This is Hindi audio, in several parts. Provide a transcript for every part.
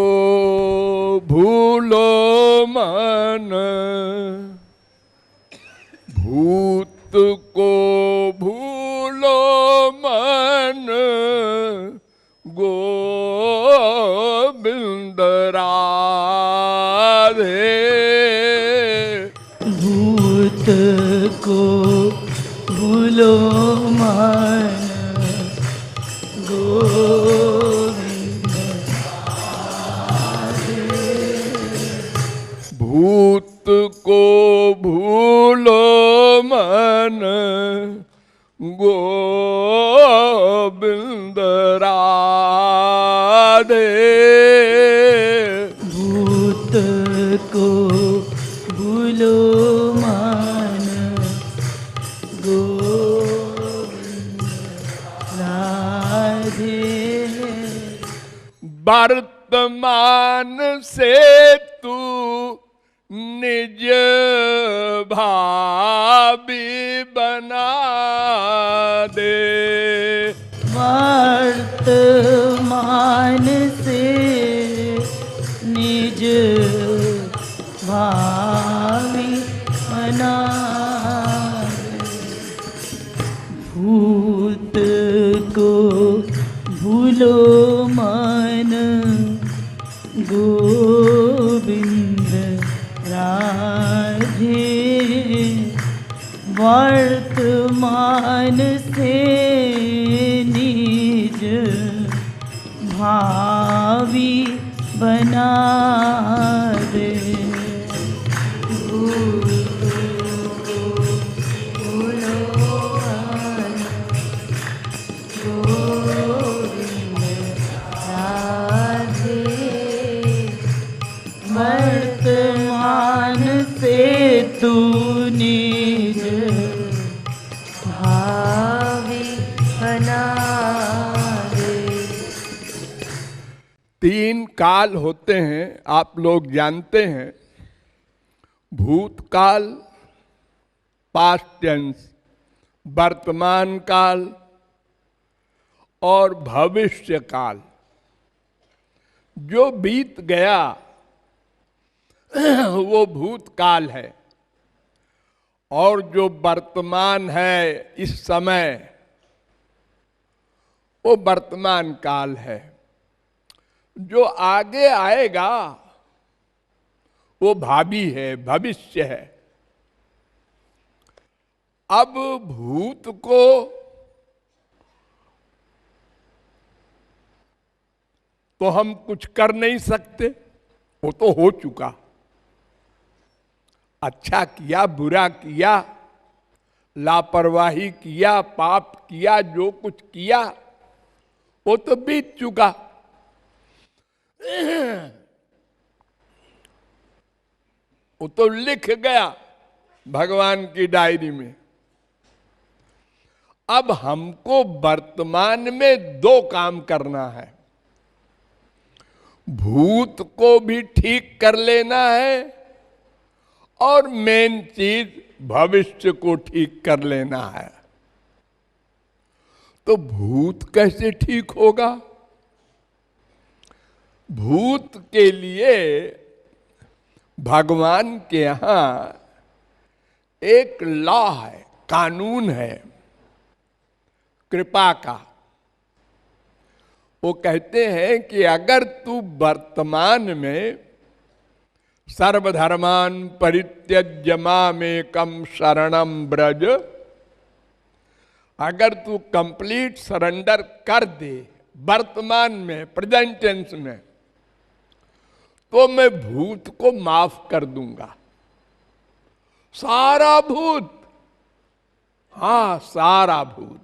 को भूलो मन, भूत को भूलो मन, गोविंद राधे। भूत को भूलो मन, गोविंद राधे। भूत को भूलो मन, गोविंद राधे। भूत को भूलो मन, गोविंद राधे। वर्तमान से तू निज भावी बना दे। वर्तमान से निज भावी बना दे। भूत को भूलो मन, गोविंद राधे। वर्तमान से निज भावी बना दे। भूत को भूलो मन, गोविंद राधे। वर्तमान से तू निज भावी बना दे। तीन काल होते हैं, आप लोग जानते हैं। भूतकाल, पास्ट टेंस, वर्तमान काल और भविष्य काल। जो बीत गया वो भूतकाल है, और जो वर्तमान है इस समय वो वर्तमान काल है। जो आगे आएगा वो भावी है, भविष्य है। अब भूत को तो हम कुछ कर नहीं सकते, वो तो हो चुका। अच्छा किया, बुरा किया, लापरवाही किया, पाप किया, जो कुछ किया वो तो बीत चुका। वो तो लिख गया भगवान की डायरी में। अब हमको वर्तमान में दो काम करना है। भूत को भी ठीक कर लेना है और मेन चीज भविष्य को ठीक कर लेना है। तो भूत कैसे ठीक होगा? भूत के लिए भगवान के यहां एक लॉ है, कानून है कृपा का। वो कहते हैं कि अगर तू वर्तमान में सर्वधर्मान परित्यज्य मामेकं शरणं ब्रज, अगर तू कंप्लीट सरेंडर कर दे वर्तमान में, प्रेजेंट टेंस में, तो मैं भूत को माफ कर दूंगा। सारा भूत, हाँ सारा भूत।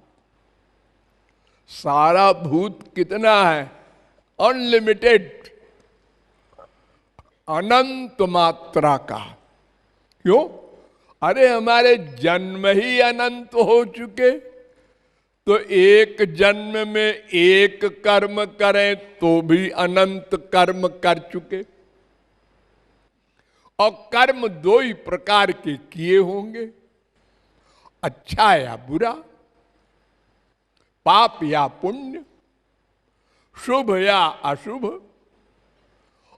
सारा भूत कितना है? अनलिमिटेड, अनंत मात्रा का। क्यों? अरे हमारे जन्म ही अनंत हो चुके, तो एक जन्म में एक कर्म करें तो भी अनंत कर्म कर चुके। और कर्म दो ही प्रकार के किए होंगे, अच्छा या बुरा, पाप या पुण्य, शुभ या अशुभ।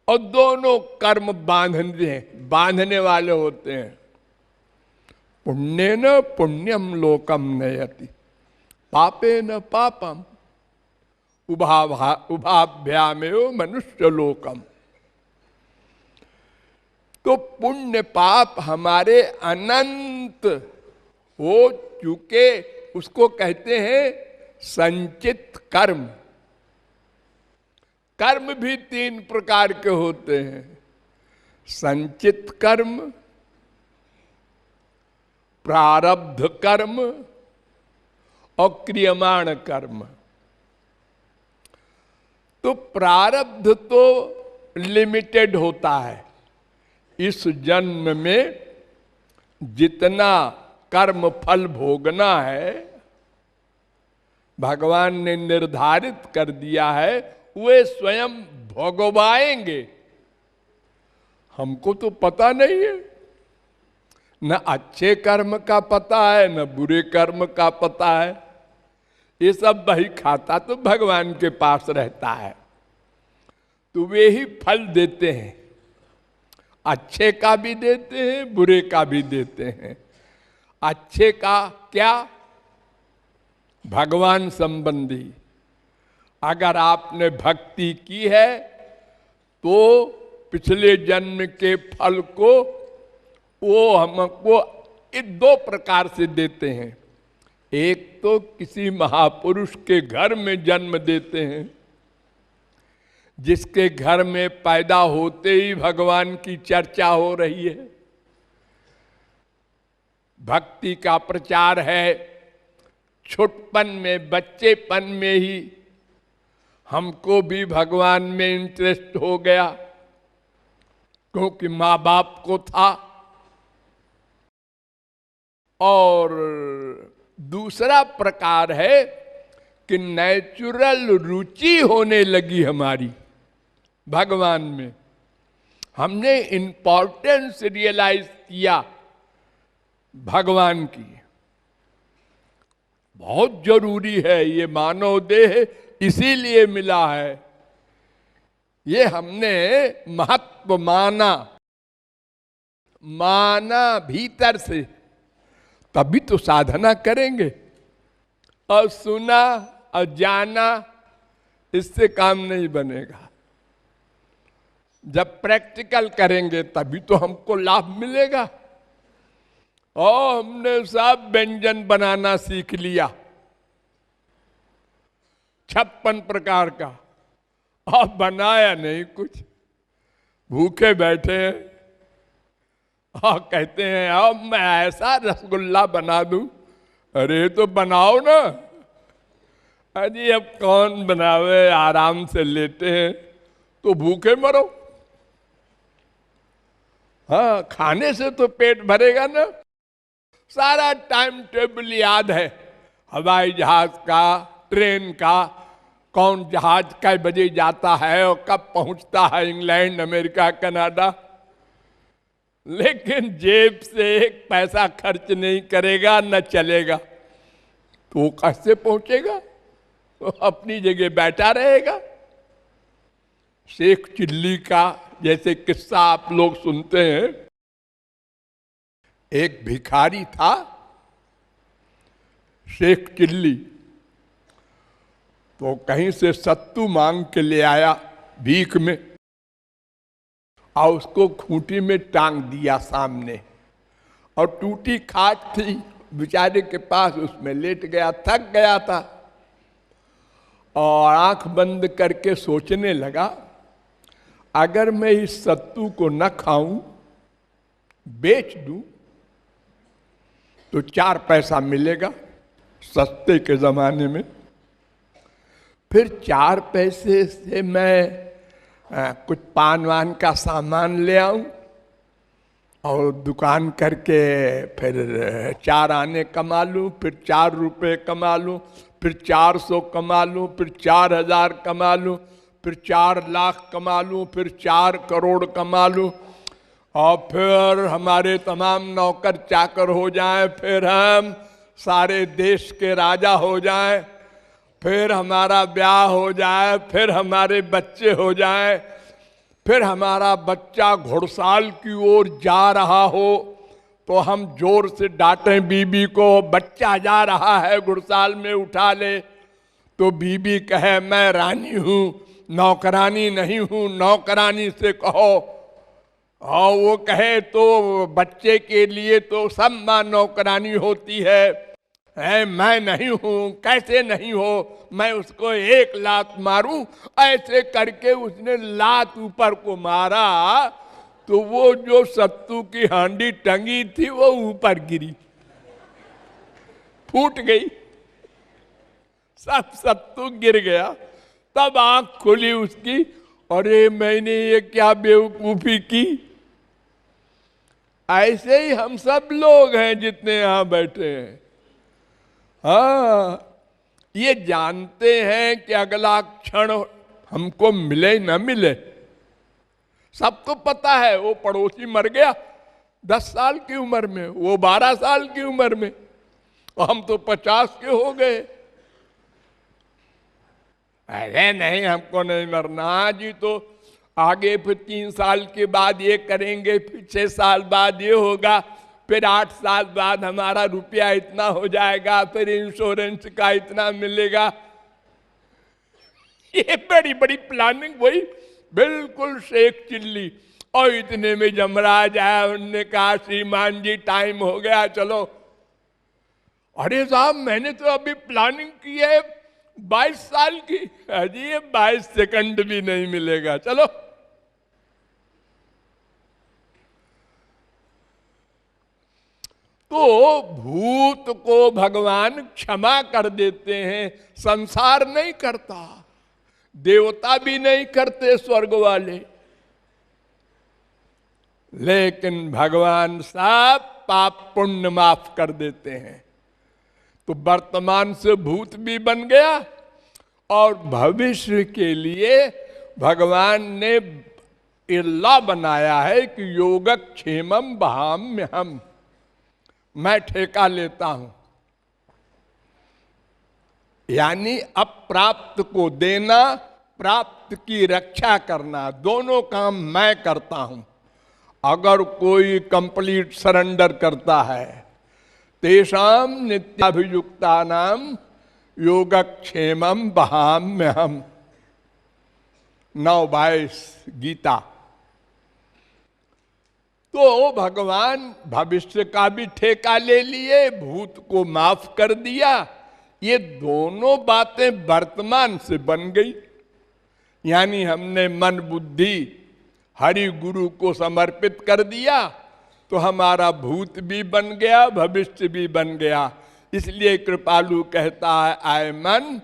और दोनों कर्म बांधने वाले होते हैं। पुण्येन पुण्यम लोकम नयति, पापेन पापम, उभाभ्यामेव मनुष्य लोकम। तो पुण्य पाप हमारे अनंत हो चुके, उसको कहते हैं संचित कर्म। कर्म भी 3 प्रकार के होते हैं, संचित कर्म, प्रारब्ध कर्म और क्रियमाण कर्म। तो प्रारब्ध तो लिमिटेड होता है, इस जन्म में जितना कर्म फल भोगना है भगवान ने निर्धारित कर दिया है, वे स्वयं भोगवाएंगे। हमको तो पता नहीं है, न अच्छे कर्म का पता है न बुरे कर्म का पता है। ये सब बही खाता तो भगवान के पास रहता है, तो वे ही फल देते हैं, अच्छे का भी देते हैं बुरे का भी देते हैं। अच्छे का क्या? भगवान संबंधी। अगर आपने भक्ति की है तो पिछले जन्म के फल को वो हमको 2 प्रकार से देते हैं। एक तो किसी महापुरुष के घर में जन्म देते हैं, जिसके घर में पैदा होते ही भगवान की चर्चा हो रही है, भक्ति का प्रचार है। छुटपन में, बच्चेपन में ही हमको भी भगवान में इंटरेस्ट हो गया, क्योंकि माँ बाप को था। और दूसरा प्रकार है कि नेचुरल रुचि होने लगी हमारी भगवान में, हमने इंपॉर्टेंस रियलाइज किया भगवान की। बहुत जरूरी है ये मानव देह, इसीलिए मिला है। ये हमने महत्व माना भीतर से, तभी तो साधना करेंगे। और सुना और जाना, इससे काम नहीं बनेगा। जब प्रैक्टिकल करेंगे तभी तो हमको लाभ मिलेगा। और हमने सब व्यंजन बनाना सीख लिया 56 प्रकार का, और बनाया नहीं कुछ, भूखे बैठे हैं और कहते हैं अब मैं ऐसा रसगुल्ला बना दूं। अरे तो बनाओ ना। अजी अब कौन बनावे, आराम से लेटे हैं तो भूखे मरो। हाँ, खाने से तो पेट भरेगा ना। सारा टाइम टेबल याद है, हवाई जहाज का, ट्रेन का, कौन जहाज कै बजे जाता है और कब पहुंचता है इंग्लैंड, अमेरिका, कनाडा। लेकिन जेब से 1 पैसा खर्च नहीं करेगा, न चलेगा, तो कैसे पहुंचेगा? तो अपनी जगह बैठा रहेगा। शेख चिल्ली का जैसे किस्सा आप लोग सुनते हैं। एक भिखारी था शेख चिल्ली, तो कहीं से सत्तू मांग के ले आया भीख में, और उसको खूंटी में टांग दिया सामने। और टूटी खाट थी बेचारे के पास, उसमें लेट गया, थक गया था। और आंख बंद करके सोचने लगा, अगर मैं इस सत्तू को न खाऊं, बेच दूं, तो 4 पैसा मिलेगा सस्ते के जमाने में। फिर 4 पैसे से मैं कुछ पान वान का सामान ले आऊं और दुकान करके फिर 4 आने कमा लूं, फिर 4 रुपए कमा लूं, फिर 400 कमा लूं, फिर 4000 कमा लूं, फिर 4 लाख कमा लूं, फिर 4 करोड़ कमा लूं, और फिर हमारे तमाम नौकर चाकर हो जाएं, फिर हम सारे देश के राजा हो जाएं, फिर हमारा ब्याह हो जाए, फिर हमारे बच्चे हो जाएं, फिर हमारा बच्चा घुड़साल की ओर जा रहा हो तो हम जोर से डांटें बीबी को, बच्चा जा रहा है घुड़साल में उठा ले। तो बीबी कहे मैं रानी हूं, नौकरानी नहीं हूं, नौकरानी से कहो। और वो कहे तो बच्चे के लिए तो सब मां नौकरानी होती है मैं नहीं हूं, कैसे नहीं हो, मैं उसको एक लात मारूं। ऐसे करके उसने लात ऊपर को मारा तो वो जो सत्तू की हांडी टंगी थी वो ऊपर गिरी, फूट गई, सब सत्तू गिर गया। तब आंख खुली उसकी, अरे मैंने ये क्या बेवकूफी की। ऐसे ही हम सब लोग हैं जितने यहां बैठे हैं। हाँ, ये जानते हैं कि अगला क्षण हमको मिले न मिले, सब तो पता है। वो पड़ोसी मर गया 10 साल की उम्र में, वो 12 साल की उम्र में, और हम तो 50 के हो गए। अरे नहीं, हमको नहीं मरना जी। तो आगे फिर 3 साल के बाद ये करेंगे, फिर 6 साल बाद ये होगा, फिर 8 साल बाद हमारा रुपया इतना हो जाएगा, फिर इंश्योरेंस का इतना मिलेगा। ये बड़ी बड़ी प्लानिंग हुई, बिल्कुल शेख चिल्ली। और इतने में जमराज आया, उन्होंने कहा श्रीमान जी टाइम हो गया, चलो। अरे साहब मैंने तो अभी प्लानिंग की है 22 साल की। अजी ये 22 सेकंड भी नहीं मिलेगा, चलो। तो भूत को भगवान क्षमा कर देते हैं, संसार नहीं करता, देवता भी नहीं करते, स्वर्ग वाले। लेकिन भगवान सब पाप पुण्य माफ कर देते हैं। तो वर्तमान से भूत भी बन गया, और भविष्य के लिए भगवान ने लॉ बनाया है कि योगक्षेमम वहाम्यहम्, मैं ठेका लेता हूं। यानी अप्राप्त को देना, प्राप्त की रक्षा करना, दोनों काम मैं करता हूं। अगर कोई कंप्लीट सरेंडर करता है, तेषाम नित्याभियुक्तानाम योगक्षेमम वहाम्यहम्, 9:22 गीता। तो भगवान भविष्य का भी ठेका ले लिए, भूत को माफ कर दिया। ये दोनों बातें वर्तमान से बन गई। यानी हमने मन बुद्धि हरि गुरु को समर्पित कर दिया तो हमारा भूत भी बन गया, भविष्य भी बन गया। इसलिए कृपालु कहता है, आए मन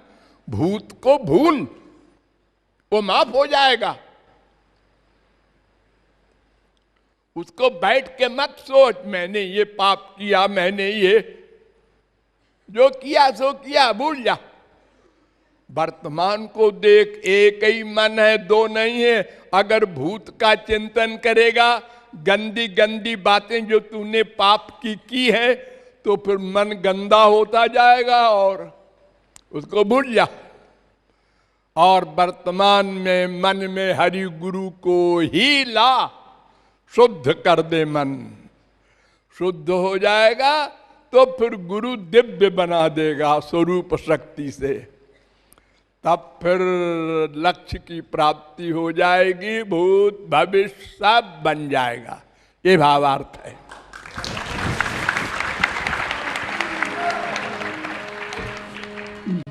भूत को भूल, वो माफ हो जाएगा। उसको बैठ के मत सोच मैंने ये पाप किया, मैंने ये जो किया सो किया, भूल जा। वर्तमान को देख, एक ही मन है, दो नहीं है। अगर भूत का चिंतन करेगा, गंदी गंदी बातें जो तूने पाप की है, तो फिर मन गंदा होता जाएगा और उसको भूल जा। और वर्तमान में मन में हरि गुरु को ही ला, शुद्ध कर दे। मन शुद्ध हो जाएगा तो फिर गुरु दिव्य बना देगा स्वरूप शक्ति से। तब फिर लक्ष्य की प्राप्ति हो जाएगी, भूत भविष्य सब बन जाएगा। ये भावार्थ है।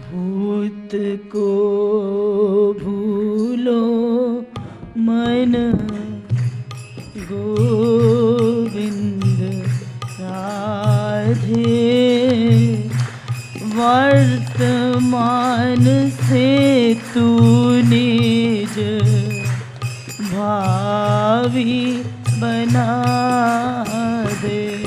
भूत को भूलो मन गोविंद राधे, वर्तमान से तू निज भावी बना दे।